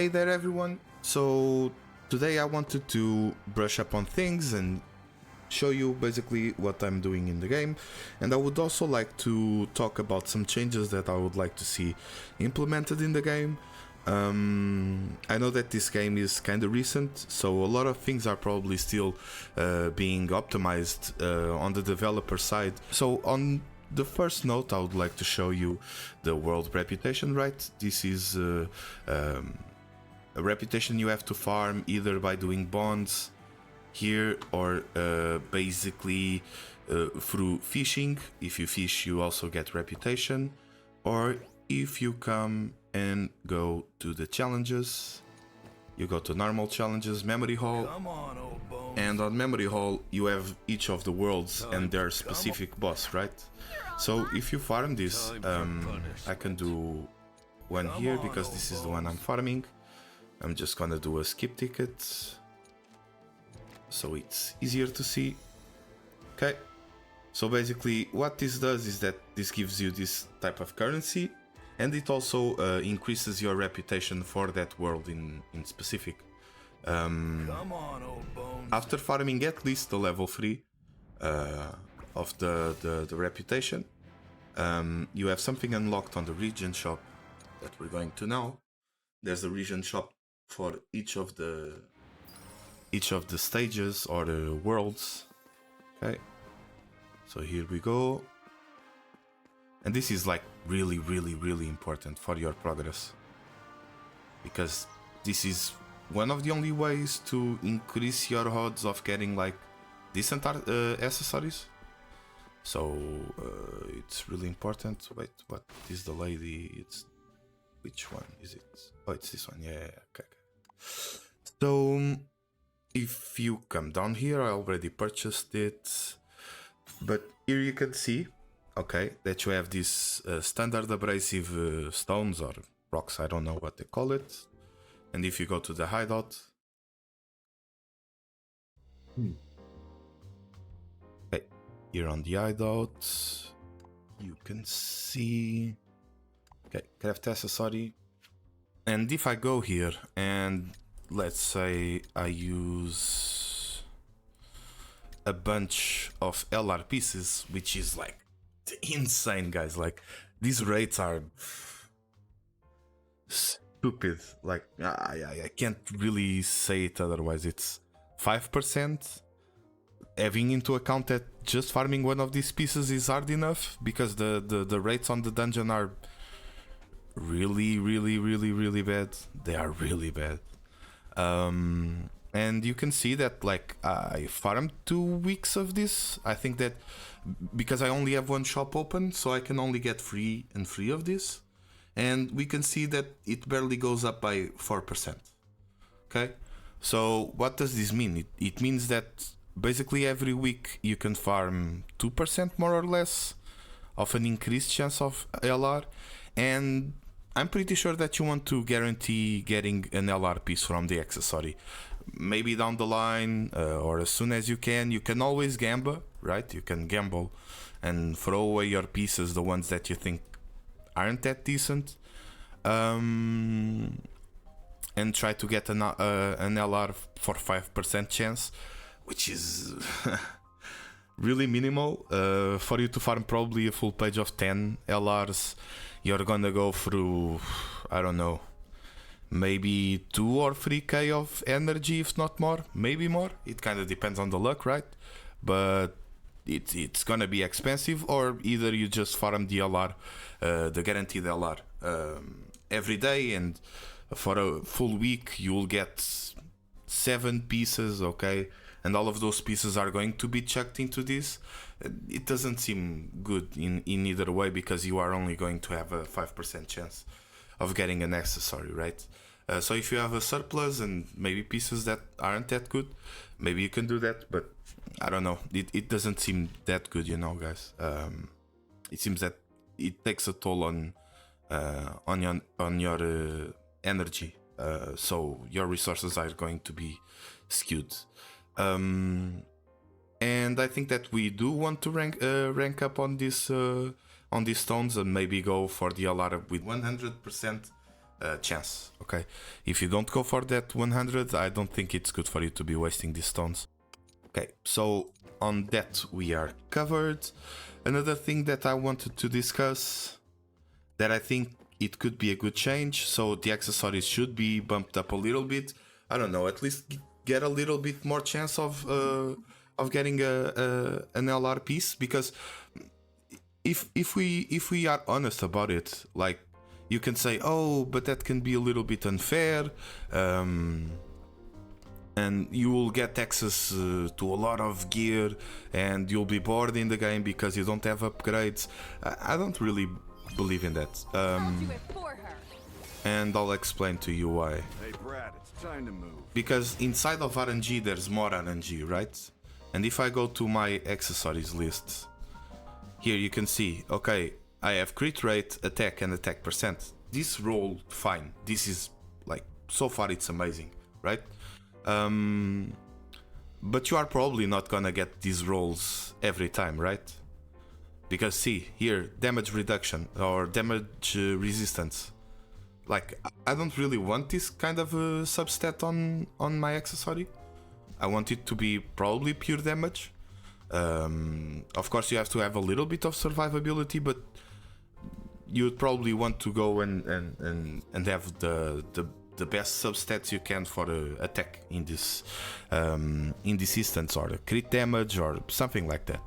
Hey there everyone, so today I wanted to brush up on things and show you basically what I'm doing in the game, and I would also like to talk about some changes that I would like to see implemented in the game. I know that this game is kind of recent, so a lot of things are probably still being optimized on the developer side. So on the first note, I would like to show you the world reputation, right? This is a reputation you have to farm either by doing bonds here or basically through fishing. If you fish, you also get reputation, or if you come and go to the challenges, you go to normal challenges, memory hall, and on memory hall you have each of the worlds and their specific boss, right? So if you farm this, I can do one here because this is the one I'm farming. I'm just gonna do a skip ticket so it's easier to see. Okay, so basically what this does is that this gives you this type of currency, and it also increases your reputation for that world in specific. After farming at least the level 3 of the reputation, you have something unlocked on the region shop that we're going to now. There's a region shop for each of the stages or the worlds. Okay, so here we go, and this is like really important for your progress, because this is one of the only ways to increase your odds of getting like decent accessories. So it's really important. Wait, what is the lady? It's which one is it? Oh, it's this one. Yeah, okay. So if you come down here, I already purchased it, but here you can see, okay, that you have these standard abrasive stones or rocks, I don't know what they call it. And if you go to the hideout, okay, here on the hideout, you can see, okay, craft accessory. And if I go here and let's say I use a bunch of LR pieces, which is like insane, guys. Like these rates are stupid. Like I can't really say it otherwise. It's 5%. Having into account that just farming one of these pieces is hard enough, because the rates on the dungeon are really bad. They are really bad. And you can see that like I farmed 2 weeks of this. I think that because I only have one shop open, so I can only get 3 of this, and we can see that it barely goes up by 4%. Okay, so what does this mean? It means that basically every week you can farm 2% more or less of an increased chance of LR, and I'm pretty sure that you want to guarantee getting an LR piece from the accessory. Maybe down the line, or as soon as you can always gamble, right? You can gamble and throw away your pieces, the ones that you think aren't that decent, and try to get an LR for 5% chance, which is really minimal. For you to farm probably a full page of 10 LRs, you're gonna go through, I don't know, maybe 2 or 3k of energy, if not more, maybe more. It kind of depends on the luck, right? But it's gonna be expensive, or either you just farm the LR, the guaranteed LR, every day, and for a full week you'll get 7 pieces, okay? And all of those pieces are going to be chucked into this. It doesn't seem good in either way, because you are only going to have a 5% chance of getting an accessory, right? So if you have a surplus and maybe pieces that aren't that good, maybe you can do that, but I don't know. It doesn't seem that good, you know, guys. It seems that it takes a toll on your energy, so your resources are going to be skewed. And I think that we do want to rank up on these stones, and maybe go for the LR with 100% chance. Okay, if you don't go for that 100, I don't think it's good for you to be wasting these stones. Okay, so on that we are covered. Another thing that I wanted to discuss that I think it could be a good change, so the accessories should be bumped up a little bit. I don't know, at least get a little bit more chance of getting an LR piece, because if we are honest about it, like, you can say, oh, but that can be a little bit unfair, and you will get access to a lot of gear, and you'll be bored in the game because you don't have upgrades. I don't really believe in that. And I'll explain to you why. Hey Brad, it's time to move. Because inside of RNG there's more RNG, right? And if I go to my accessories list, here you can see, okay, I have crit rate, attack, and attack percent. This roll fine. This is like, so far it's amazing, right? But you are probably not gonna get these rolls every time, right? Because see, here, damage reduction or damage resistance. Like, I don't really want this kind of substat on my accessory. I want it to be probably pure damage. Of course, you have to have a little bit of survivability, but you would probably want to go and have the best substats you can for attack in this instance, or crit damage or something like that.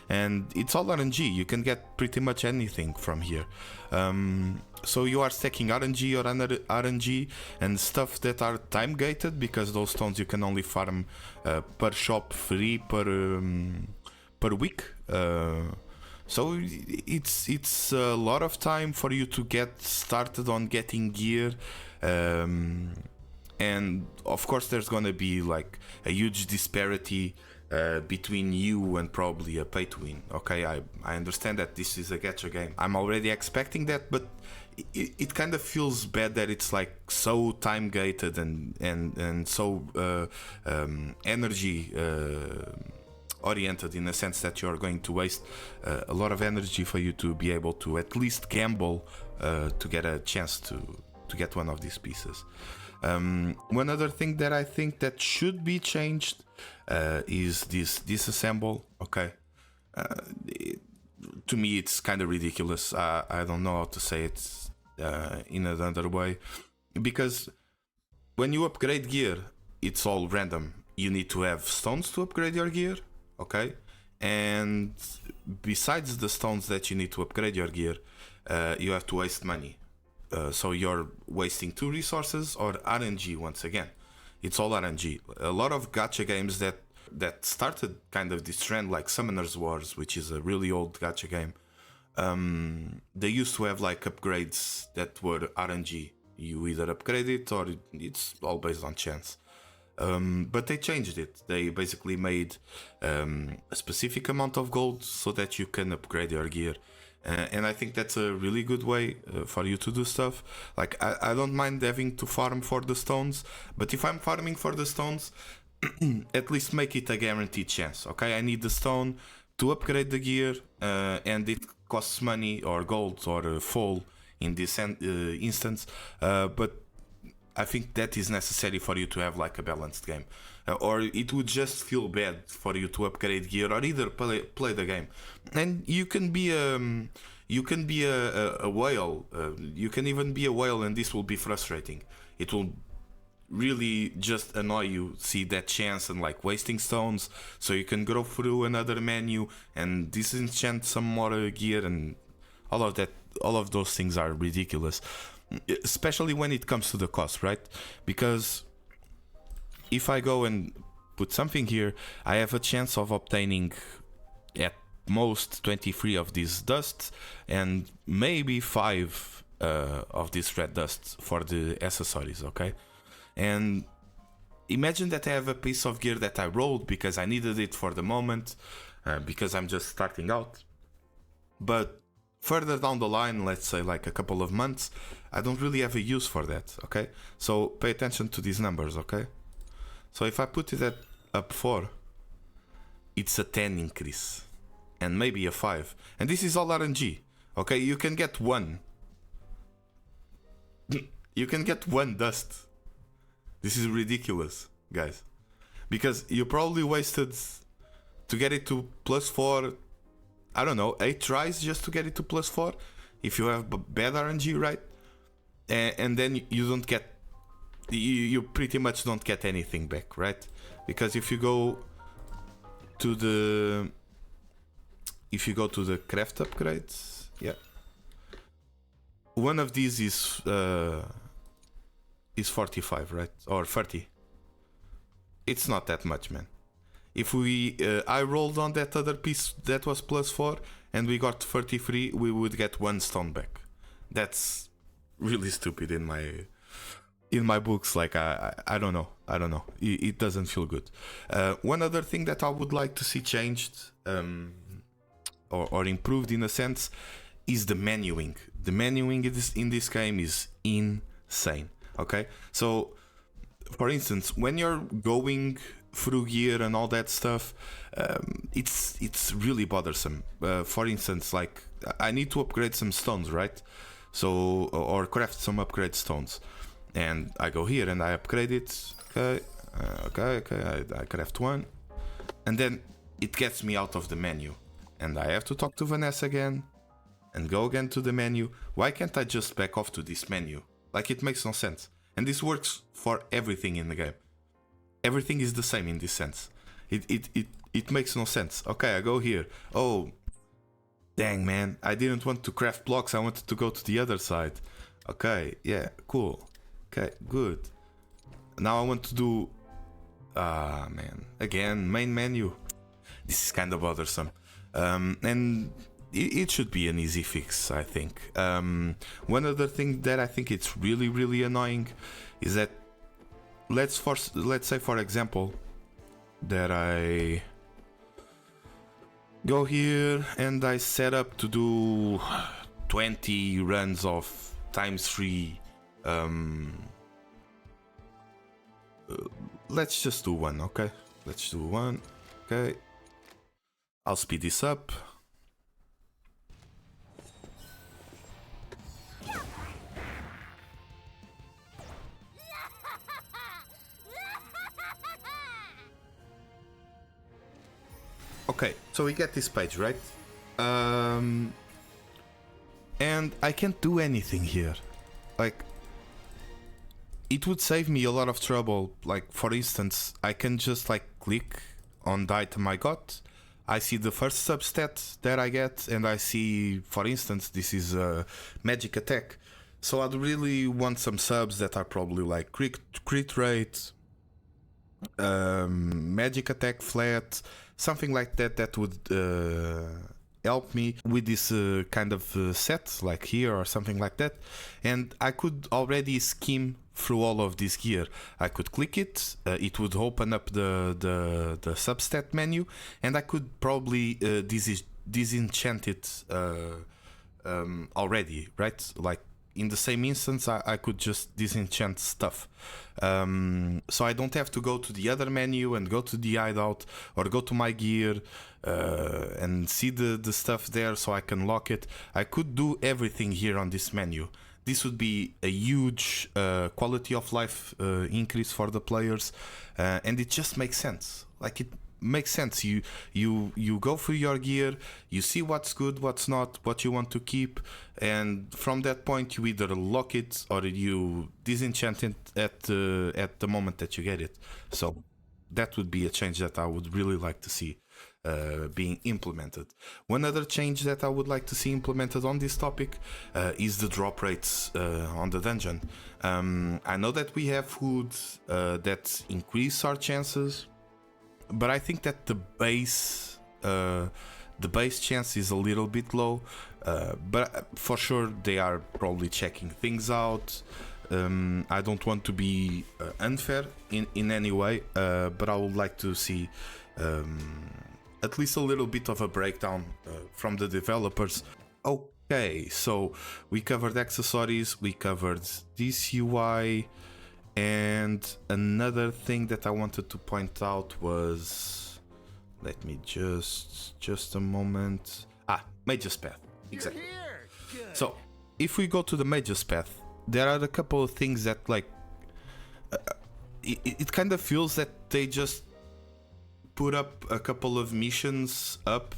And it's all RNG. You can get pretty much anything from here. So you are stacking RNG or another RNG and stuff that are time gated, because those stones you can only farm per shop free per week. So it's a lot of time for you to get started on getting gear, and of course there's gonna be like a huge disparity between you and probably a pay to win. Okay, I understand that this is a gacha game. I'm already expecting that, but it kind of feels bad that it's like so time gated and so energy oriented, in a sense that you're going to waste a lot of energy for you to be able to at least gamble to get a chance to get one of these pieces. One other thing that I think that should be changed is this disassemble. Okay, to me it's kind of ridiculous. I don't know how to say it in another way, because when you upgrade gear, it's all random. You need to have stones to upgrade your gear. Okay, and besides the stones that you need to upgrade your gear, you have to waste money. So you're wasting 2 resources or RNG once again. It's all RNG. A lot of gacha games that started kind of this trend, like Summoner's Wars, which is a really old gacha game, they used to have like upgrades that were RNG. You either upgrade it or it's all based on chance. But they changed it. They basically made a specific amount of gold so that you can upgrade your gear. And I think that's a really good way for you to do stuff. Like, I don't mind having to farm for the stones, but if I'm farming for the stones, at least make it a guaranteed chance. Okay, I need the stone to upgrade the gear, and it costs money or gold or fall in this instance, but I think that is necessary for you to have like a balanced game, or it would just feel bad for you to upgrade gear or either play the game. And you can be a whale. You can even be a whale, and this will be frustrating. It will really just annoy you, see that chance and like wasting stones, so you can go through another menu and disenchant some more gear, and all of that. All of those things are ridiculous. Especially when it comes to the cost, right? Because if I go and put something here, I have a chance of obtaining at most 23 of these dusts and maybe 5 of these red dusts for the accessories, okay? And imagine that I have a piece of gear that I rolled because I needed it for the moment, because I'm just starting out. But further down the line, let's say like a couple of months, I don't really have a use for that, okay? So pay attention to these numbers, okay? So if I put it at up 4, it's a 10 increase and maybe a 5. And this is all RNG, okay? You can get 1. You can get 1 dust. This is ridiculous, guys. Because you probably wasted to get it to +4, I don't know, 8 tries just to get it to +4 if you have bad RNG, right? And then you don't get, you pretty much don't get anything back, right? Because if you go to the craft upgrades, yeah, one of these is 45, right? Or 30. It's not that much, man. If we I rolled on that other piece that was +4 and we got 33, we would get 1 stone back. That's really stupid in my books. Like I don't know. It doesn't feel good. One other thing that I would like to see changed or improved in a sense is the menuing. The menuing in this game is insane. Okay, so for instance, when you're going through gear and all that stuff, it's really bothersome. For instance, like I need to upgrade some stones, right? So or craft some upgrade stones, and I go here and I upgrade it. Okay. I craft 1, and then it gets me out of the menu, and I have to talk to Vanessa again, and go again to the menu. Why can't I just back off to this menu? Like, it makes no sense. And this works for everything in the game. Everything is the same in this sense. It makes no sense. Okay, I go here. Oh, dang, man. I didn't want to craft blocks. I wanted to go to the other side. Okay, yeah, cool. Okay, good. Now I want to do... man. Again, main menu. This is kind of bothersome. And it should be an easy fix, I think. One other thing that I think it's really, really annoying is that let's say, for example, that I go here and I set up to do 20 runs of ×3. Let's just do 1, okay? Let's do 1, okay? I'll speed this up. Okay, so we get this page, right? And I can't do anything here. Like, it would save me a lot of trouble. Like, for instance, I can just like click on the item I got. I see the first substat that I get, and I see, for instance, this is a magic attack. So I'd really want some subs that are probably like crit rate, magic attack flat, something like that, that would help me with this kind of set, like here or something like that. And I could already skim through all of this gear. I could click it, it would open up the substat menu, and I could probably disenchant it already, right? Like, in the same instance, I could just disenchant stuff. So I don't have to go to the other menu and go to the hideout or go to my gear and see the stuff there so I can lock it. I could do everything here on this menu. This would be a huge quality of life increase for the players, and it just makes sense. Like, it makes sense. You go through your gear, you see what's good, what's not, what you want to keep, and from that point you either lock it or you disenchant it at the moment that you get it. So that would be a change that I would really like to see being implemented. One other change that I would like to see implemented on this topic is the drop rates on the dungeon. I know that we have foods that increase our chances, but I think that the base chance is a little bit low. But for sure they are probably checking things out. I don't want to be unfair in any way, but I would like to see at least a little bit of a breakdown from the developers. Okay, so we covered accessories, we covered this UI, and another thing that I wanted to point out was, let me just a moment. Mage's Path, exactly. So if we go to the Mage's Path, there are a couple of things that like it kind of feels that they just put up a couple of missions up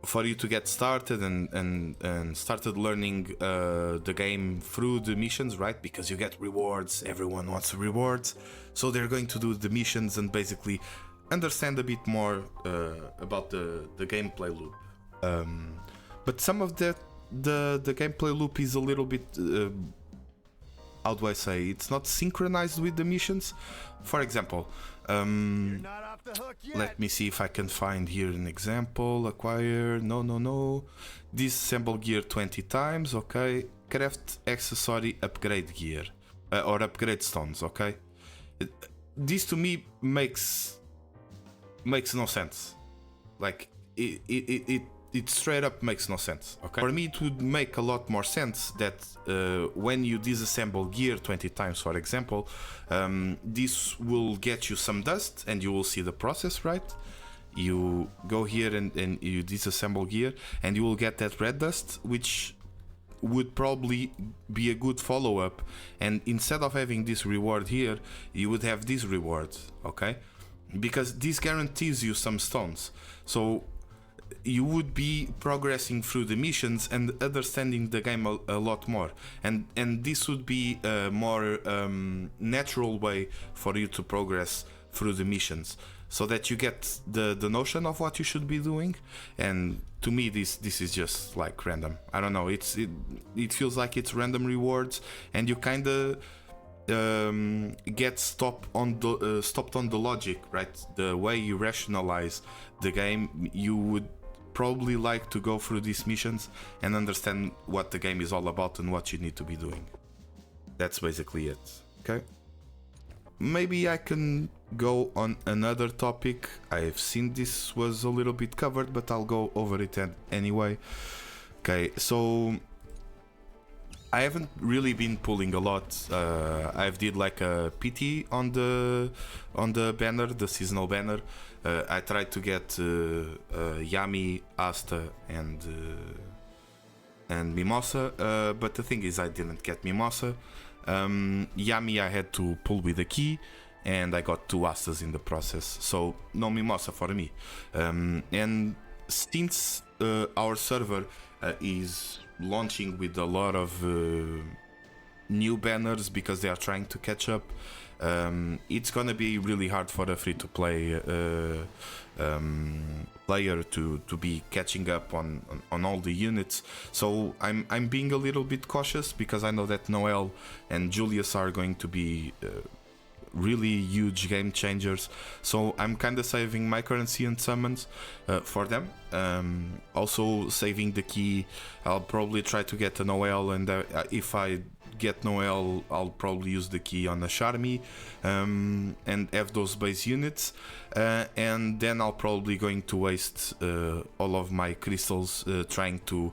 for you to get started and started learning the game through the missions, right? Because you get rewards, everyone wants rewards, so they're going to do the missions and basically understand a bit more about the gameplay loop. But some of the gameplay loop is a little bit how do I say, it's not synchronized with the missions. For example, let me see if I can find here an example. Acquire, no. Disassemble gear 20 times, okay. Craft accessory, upgrade gear or upgrade stones, okay. This to me makes no sense. Like it straight up makes no sense, okay. For me it would make a lot more sense that when you disassemble gear 20 times, for example, this will get you some dust and you will see the process, right? You go here and you disassemble gear and you will get that red dust, which would probably be a good follow-up, and instead of having this reward here, you would have this reward, okay? Because this guarantees you some stones, so you would be progressing through the missions and understanding the game a lot more, and this would be a more natural way for you to progress through the missions, so that you get the notion of what you should be doing. And to me this is just like random. I don't know, it feels like it's random rewards, and you kind of get stopped on the logic, right? The way you rationalize the game. You would probably like to go through these missions and understand what the game is all about and what you need to be doing. That's basically it, okay? Maybe I can go on another topic. I've seen this was a little bit covered, but I'll go over it anyway. Okay, so I haven't really been pulling a lot. I've did like a PT on the banner, the seasonal banner. I tried to get Yami, Asta, and Mimosa, but the thing is I didn't get Mimosa. Yami I had to pull with a key, and I got 2 Astas in the process, so no Mimosa for me. And since our server is launching with a lot of new banners because they are trying to catch up, it's gonna be really hard for a free-to-play player to be catching up on all the units. So I'm being a little bit cautious because I know that Noel and Julius are going to be really huge game changers, so I'm kind of saving my currency and summons for them. Also saving the key. I'll probably try to get a Noel, and if I get Noel, I'll probably use the key on a Charmy and have those base units, and then I'll probably going to waste all of my crystals trying to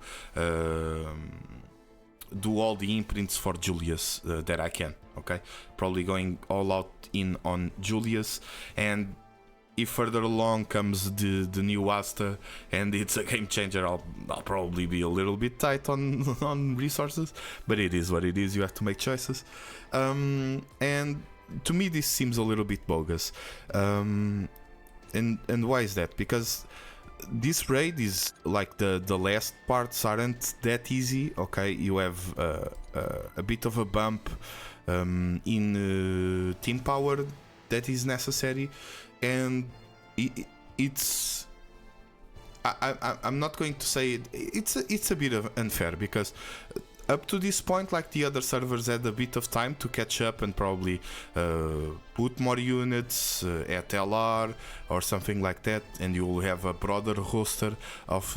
do all the imprints for Julius that I can. Okay, probably going all out in on Julius, and if further along comes the new Asta and it's a game changer, I'll probably be a little bit tight on resources, but it is what it is. You have to make choices, and to me this seems a little bit bogus. And why is that? Because this raid is like the last parts aren't that easy. Okay, you have a bit of a bump in team power that is necessary, and it's I'm not going to say it's a bit of unfair, because up to this point, like, the other servers had a bit of time to catch up and probably put more units at LR or something like that, and you will have a broader roster of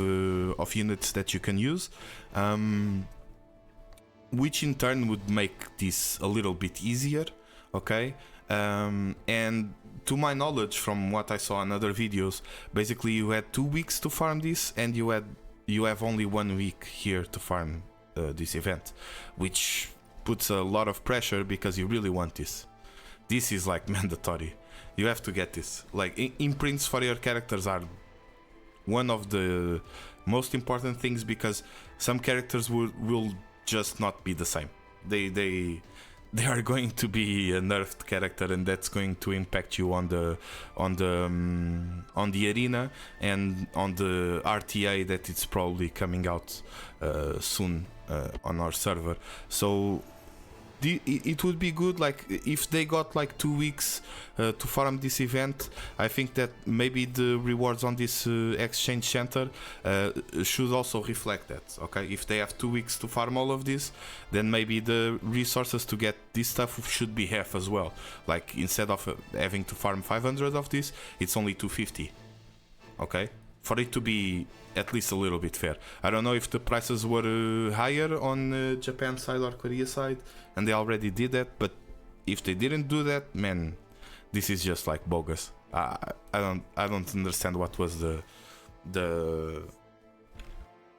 units that you can use, which in turn would make this a little bit easier. Okay, and to my knowledge, from what I saw in other videos, basically you had 2 weeks to farm this, and you have only 1 week here to farm this event, which puts a lot of pressure because you really want this. This is like mandatory. You have to get this. Like, imprints for your characters are one of the most important things, because some characters will just not be the same. They are going to be a nerfed character, and that's going to impact you on the arena and on the RTA that it's probably coming out soon on our server. So it would be good, like, if they got like 2 weeks to farm this event. I think that maybe the rewards on this exchange center should also reflect that. Okay, if they have 2 weeks to farm all of this, then maybe the resources to get this stuff should be half as well. Like, instead of having to farm 500 of this, it's only 250. Okay, for it to be at least a little bit fair. I don't know if the prices were higher on Japan side or Korea side, and they already did that. But if they didn't do that, man, this is just like bogus. I don't understand what was the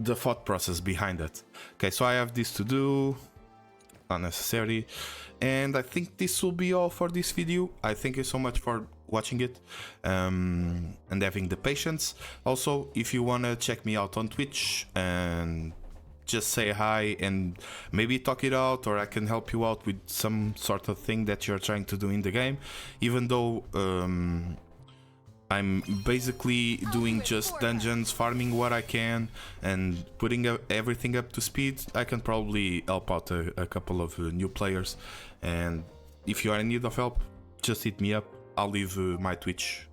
thought process behind that. Okay, so I have this to do, unnecessary, and I think this will be all for this video. I thank you so much for watching it and having the patience. Also, if you wanna check me out on Twitch and just say hi and maybe talk it out, or I can help you out with some sort of thing that you're trying to do in the game, even though I'm basically doing just dungeons, farming what I can and putting everything up to speed, I can probably help out a couple of new players. And if you are in need of help, just hit me up. I'll leave my Twitch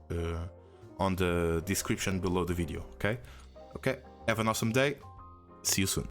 on the description below the video. Okay, have an awesome day. See you soon.